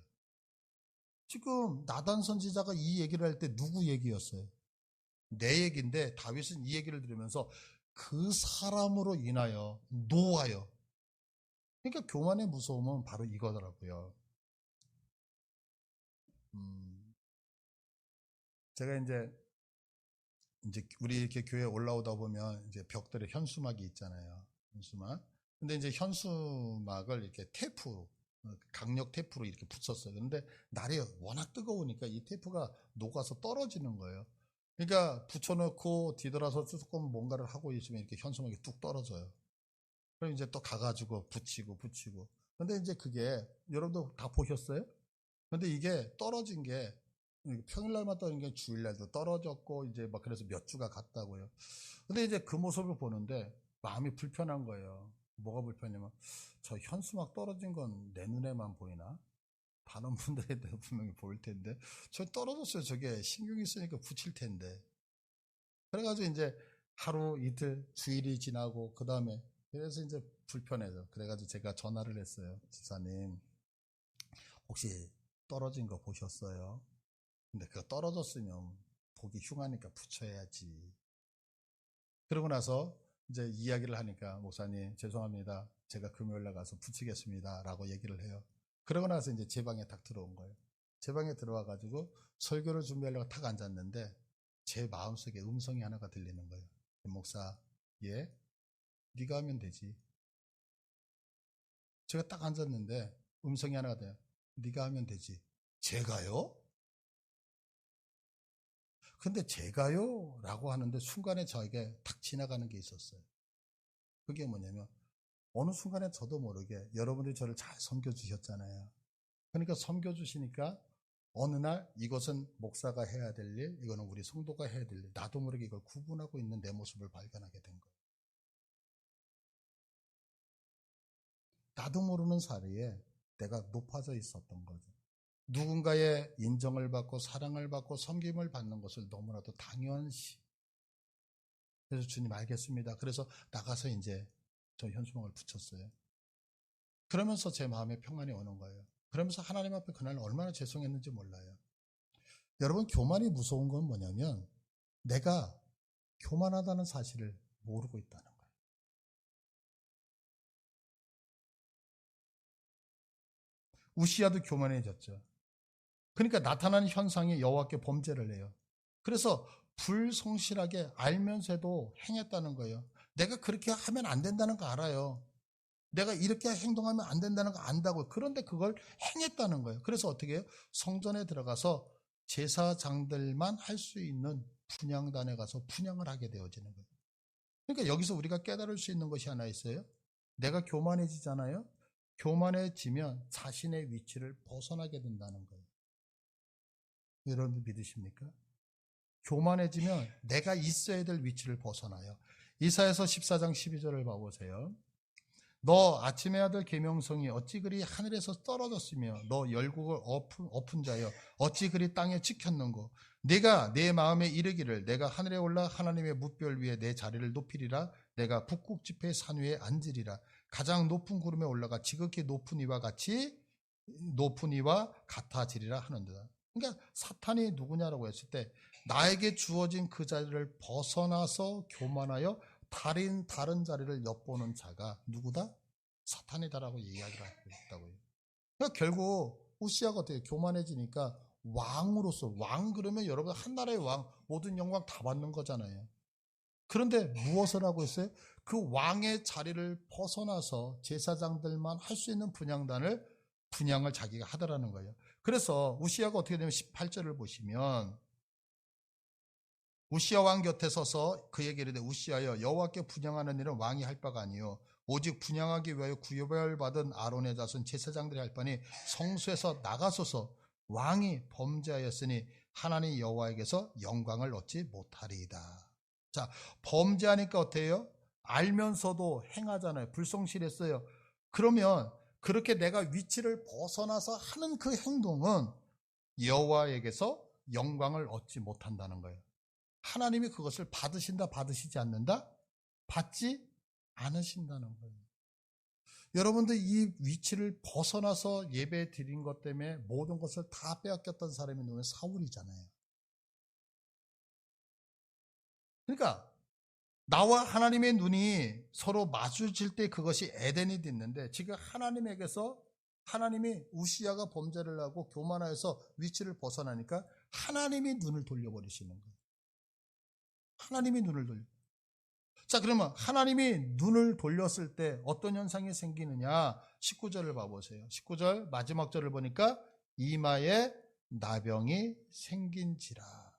지금 나단 선지자가 이 얘기를 할 때 누구 얘기였어요? 내 얘기인데 다윗은 이 얘기를 들으면서 그 사람으로 인하여 노하여. 그러니까 교만의 무서움은 바로 이거더라고요. 제가 이제 우리 이렇게 교회 올라오다 보면 이제 벽들에 현수막이 있잖아요. 현수막. 근데 이제 현수막을 이렇게 테이프로, 강력 테이프로 이렇게 붙였어요. 근데 날이 워낙 뜨거우니까 이 테이프가 녹아서 떨어지는 거예요. 그러니까 붙여놓고 뒤돌아서 조금 뭔가를 하고 있으면 이렇게 현수막이 뚝 떨어져요. 그럼 이제 또 가가지고 붙이고. 근데 이제 그게 여러분도 다 보셨어요? 근데 이게 떨어진 게 평일날만 떨어진 게 주일날도 떨어졌고 이제 막 그래서 몇 주가 갔다고요. 근데 이제 그 모습을 보는데 마음이 불편한 거예요. 뭐가 불편하냐면 저 현수막 떨어진 건 내 눈에만 보이나? 다른 분들에 대해 분명히 보일 텐데 저 떨어졌어요. 저게 신경이 쓰니까 붙일 텐데. 그래가지고 이제 하루 이틀 주일이 지나고 그 다음에 그래서 이제 불편해서 그래가지고 제가 전화를 했어요. 집사님 혹시 떨어진 거 보셨어요? 근데 그거 떨어졌으면 보기 흉하니까 붙여야지. 그러고 나서 이제 이야기를 하니까 목사님 죄송합니다. 제가 금요일날 가서 붙이겠습니다. 라고 얘기를 해요. 그러고 나서 이제 제 방에 딱 들어온 거예요. 제 방에 들어와가지고 설교를 준비하려고 탁 앉았는데 제 마음속에 음성이 하나가 들리는 거예요. 목사, 예? 네가 하면 되지. 제가 딱 앉았는데 음성이 하나가 돼요. 네가 하면 되지. 제가요? 근데 제가요? 라고 하는데 순간에 저에게 탁 지나가는 게 있었어요. 그게 뭐냐면 어느 순간에 저도 모르게 여러분들이 저를 잘 섬겨주셨잖아요. 그러니까 섬겨주시니까 어느 날 이것은 목사가 해야 될 일, 이거는 우리 성도가 해야 될 일, 나도 모르게 이걸 구분하고 있는 내 모습을 발견하게 된 거예요. 나도 모르는 사이에 내가 높아져 있었던 거죠. 누군가의 인정을 받고 사랑을 받고 섬김을 받는 것을 너무나도 당연시. 그래서 주님 알겠습니다. 그래서 나가서 이제 저 현수막을 붙였어요. 그러면서 제 마음에 평안이 오는 거예요. 그러면서 하나님 앞에 그날 얼마나 죄송했는지 몰라요. 여러분, 교만이 무서운 건 뭐냐면 내가 교만하다는 사실을 모르고 있다는 거예요. 우시야도 교만해졌죠. 그러니까 나타나는 현상이 여호와께 범죄를 해요. 그래서 불성실하게 알면서도 행했다는 거예요. 내가 그렇게 하면 안 된다는 거 알아요. 내가 이렇게 행동하면 안 된다는 거 안다고요. 그런데 그걸 행했다는 거예요. 그래서 어떻게 해요? 성전에 들어가서 제사장들만 할 수 있는 분향단에 가서 분향을 하게 되어지는 거예요. 그러니까 여기서 우리가 깨달을 수 있는 것이 하나 있어요. 내가 교만해지잖아요. 교만해지면 자신의 위치를 벗어나게 된다는 거예요. 여러분 믿으십니까? 교만해지면 내가 있어야 될 위치를 벗어나요. 이사야서 14장 12절을 봐보세요. 너 아침의 아들 계명성이 어찌 그리 하늘에서 떨어졌으며 너 열국을 엎은 자여 어찌 그리 땅에 찍혔는고 네가 내 마음에 이르기를 내가 하늘에 올라 하나님의 뭇별 위에 내 자리를 높이리라 내가 북극 지폐의 산 위에 앉으리라 가장 높은 구름에 올라가 지극히 높은 이와 같아지리라 하는도다. 그러니까 사탄이 누구냐라고 했을 때 나에게 주어진 그 자리를 벗어나서 교만하여 다른 자리를 엿보는 자가 누구다? 사탄이다라고 이야기를 하고 있다고요. 그러니까 결국 우시야가 어떻게 교만해지니까 왕으로서 왕 그러면 여러분 한 나라의 왕 모든 영광 다 받는 거잖아요. 그런데 무엇을 하고 있어요? 그 왕의 자리를 벗어나서 제사장들만 할 수 있는 분향을 자기가 하더라는 거예요. 그래서 우시야가 어떻게 되면 18절을 보시면 우시야 왕 곁에 서서 그에게 이르되 우시야여 여호와께 분향하는 일은 왕이 할 바가 아니요 오직 분향하기 위하여 구별받은 아론의 자손 제사장들이 할 바니 성소에서 나가소서 왕이 범죄하였으니 하나님 여호와에게서 영광을 얻지 못하리이다. 자, 범죄하니까 어때요? 알면서도 행하잖아요. 불성실했어요. 그러면 그렇게 내가 위치를 벗어나서 하는 그 행동은 여호와에게서 영광을 얻지 못한다는 거예요. 하나님이 그것을 받으신다, 받으시지 않는다? 받지 않으신다는 거예요. 여러분들 이 위치를 벗어나서 예배 드린 것 때문에 모든 것을 다 빼앗겼던 사람이 누구냐면 사울이잖아요. 그러니까 나와 하나님의 눈이 서로 마주칠 때 그것이 에덴이 됐는데 지금 하나님이 우시야가 범죄를 하고 교만하여서 위치를 벗어나니까 하나님이 눈을 돌려버리시는 거예요. 하나님이 눈을 돌려. 자, 그러면 하나님이 눈을 돌렸을 때 어떤 현상이 생기느냐? 19절을 봐보세요. 19절 마지막 절을 보니까 이마에 나병이 생긴지라.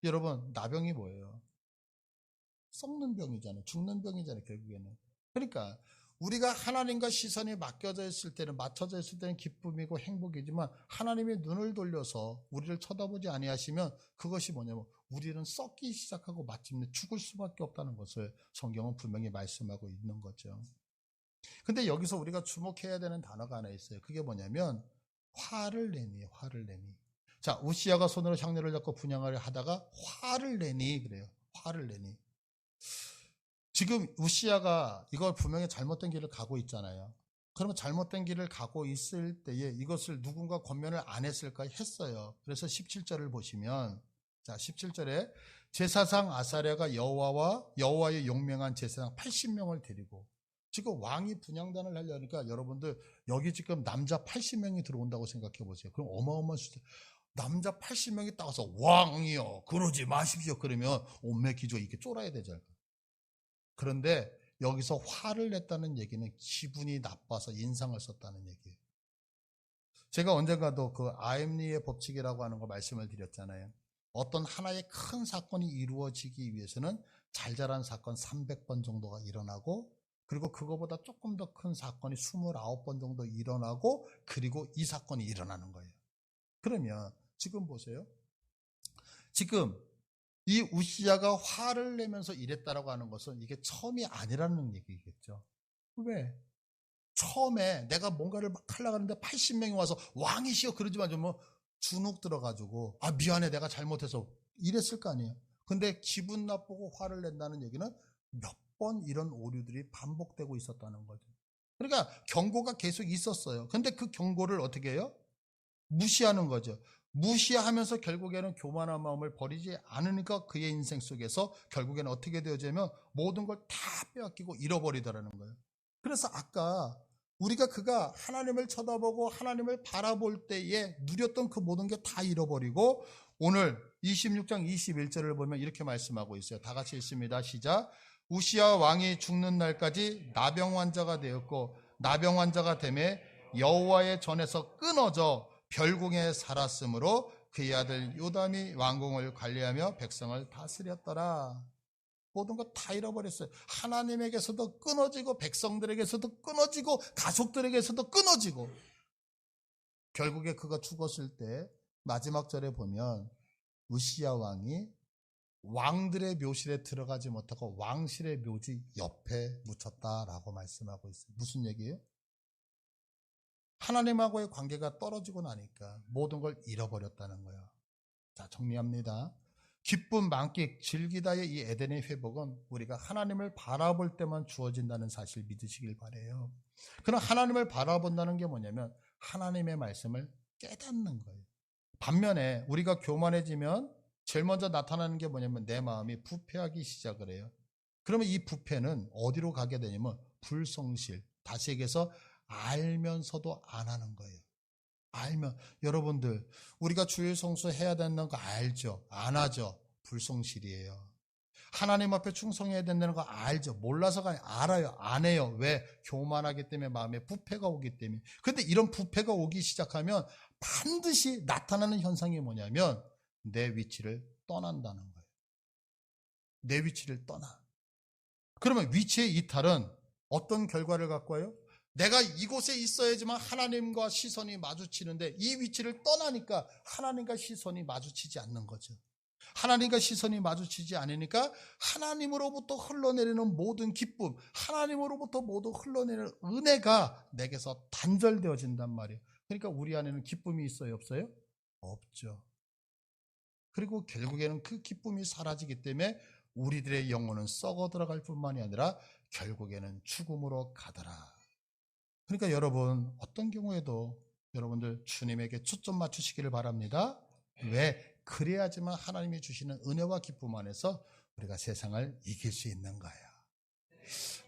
여러분, 나병이 뭐예요? 썩는 병이잖아요. 죽는 병이잖아요, 결국에는. 그러니까 우리가 하나님과 시선이 맞춰져 있을 때는 기쁨이고 행복이지만 하나님의 눈을 돌려서 우리를 쳐다보지 아니하시면 그것이 뭐냐면 우리는 썩기 시작하고 마침내 죽을 수밖에 없다는 것을 성경은 분명히 말씀하고 있는 거죠. 근데 여기서 우리가 주목해야 되는 단어가 하나 있어요. 그게 뭐냐면 화를 내니. 자, 우시야가 손으로 향료를 잡고 분향을 하다가 화를 내니 그래요. 화를 내니. 지금 우시야가 이걸 분명히 잘못된 길을 가고 있잖아요. 그러면 잘못된 길을 가고 있을 때에 이것을 누군가 권면을 안 했을까? 했어요. 그래서 17절을 보시면, 자, 17절에 제사장 아사랴가 여호와의 용맹한 제사장 80명을 데리고 지금 왕이 분향단을 하려니까 여러분들 여기 지금 남자 80명이 들어온다고 생각해 보세요. 그럼 어마어마한 숫자. 남자 80명이 따라서 왕이요 그러지 마십시오. 그러면 온매 기조가 이렇게 쫄아야 되잖아요. 그런데 여기서 화를 냈다는 얘기는 기분이 나빠서 인상을 썼다는 얘기예요. 제가 언젠가도 그 아임리의 법칙이라고 하는 거 말씀을 드렸잖아요. 어떤 하나의 큰 사건이 이루어지기 위해서는 잘 자란 사건 300번 정도가 일어나고, 그리고 그거보다 조금 더 큰 사건이 29번 정도 일어나고, 그리고 이 사건이 일어나는 거예요. 그러면 지금 보세요. 지금 이 우시야가 화를 내면서 이랬다라고 하는 것은 이게 처음이 아니라는 얘기겠죠. 왜? 처음에 내가 뭔가를 막 하려고 하는데 80명이 와서 왕이시여 그러지만 좀 주눅 들어가지고 미안해 내가 잘못해서 이랬을 거 아니에요. 근데 기분 나쁘고 화를 낸다는 얘기는 몇 번 이런 오류들이 반복되고 있었다는 거죠. 그러니까 경고가 계속 있었어요. 근데 그 경고를 어떻게 해요? 무시하는 거죠. 무시하면서 결국에는 교만한 마음을 버리지 않으니까 그의 인생 속에서 결국에는 어떻게 되어지냐면 모든 걸 다 빼앗기고 잃어버리더라는 거예요. 그래서 아까 우리가 그가 하나님을 쳐다보고 하나님을 바라볼 때에 누렸던 그 모든 게 다 잃어버리고, 오늘 26장 21절을 보면 이렇게 말씀하고 있어요. 다 같이 읽습니다. 시작. 우시야 왕이 죽는 날까지 나병 환자가 되었고 나병 환자가 되매 여호와의 전에서 끊어져 별궁에 살았으므로 그의 아들 요담이 왕궁을 관리하며 백성을 다스렸더라. 모든 거 다 잃어버렸어요. 하나님에게서도 끊어지고 백성들에게서도 끊어지고 가족들에게서도 끊어지고, 결국에 그가 죽었을 때 마지막 절에 보면 우시야 왕이 왕들의 묘실에 들어가지 못하고 왕실의 묘지 옆에 묻혔다라고 말씀하고 있어요. 무슨 얘기예요? 하나님하고의 관계가 떨어지고 나니까 모든 걸 잃어버렸다는 거예요. 자, 정리합니다. 기쁨, 만끽, 즐기다의 이 에덴의 회복은 우리가 하나님을 바라볼 때만 주어진다는 사실 믿으시길 바라요. 그럼 하나님을 바라본다는 게 뭐냐면 하나님의 말씀을 깨닫는 거예요. 반면에 우리가 교만해지면 제일 먼저 나타나는 게 뭐냐면 내 마음이 부패하기 시작을 해요. 그러면 이 부패는 어디로 가게 되냐면 불성실, 다시 얘기해서 알면서도 안 하는 거예요. 알면, 여러분들 우리가 주일 성수 해야 되는 거 알죠? 안 하죠? 불성실이에요. 하나님 앞에 충성해야 된다는 거 알죠? 몰라서가 아니라 알아요. 안 해요. 왜? 교만하기 때문에 마음에 부패가 오기 때문에. 근데 이런 부패가 오기 시작하면 반드시 나타나는 현상이 뭐냐면 내 위치를 떠난다는 거예요. 내 위치를 떠나. 그러면 위치의 이탈은 어떤 결과를 갖고 와요? 내가 이곳에 있어야지만 하나님과 시선이 마주치는데 이 위치를 떠나니까 하나님과 시선이 마주치지 않는 거죠. 하나님과 시선이 마주치지 않으니까 하나님으로부터 흘러내리는 모든 기쁨, 하나님으로부터 모두 흘러내리는 은혜가 내게서 단절되어진단 말이에요. 그러니까 우리 안에는 기쁨이 있어요? 없어요? 없죠. 그리고 결국에는 그 기쁨이 사라지기 때문에 우리들의 영혼은 썩어 들어갈 뿐만이 아니라 결국에는 죽음으로 가더라. 그러니까 여러분 어떤 경우에도 여러분들 주님에게 초점 맞추시기를 바랍니다. 왜? 그래야지만 하나님이 주시는 은혜와 기쁨 안에서 우리가 세상을 이길 수 있는 거예요.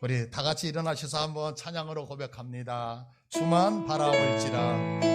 우리 다 같이 일어나셔서 한번 찬양으로 고백합니다. 주만 바라볼지라.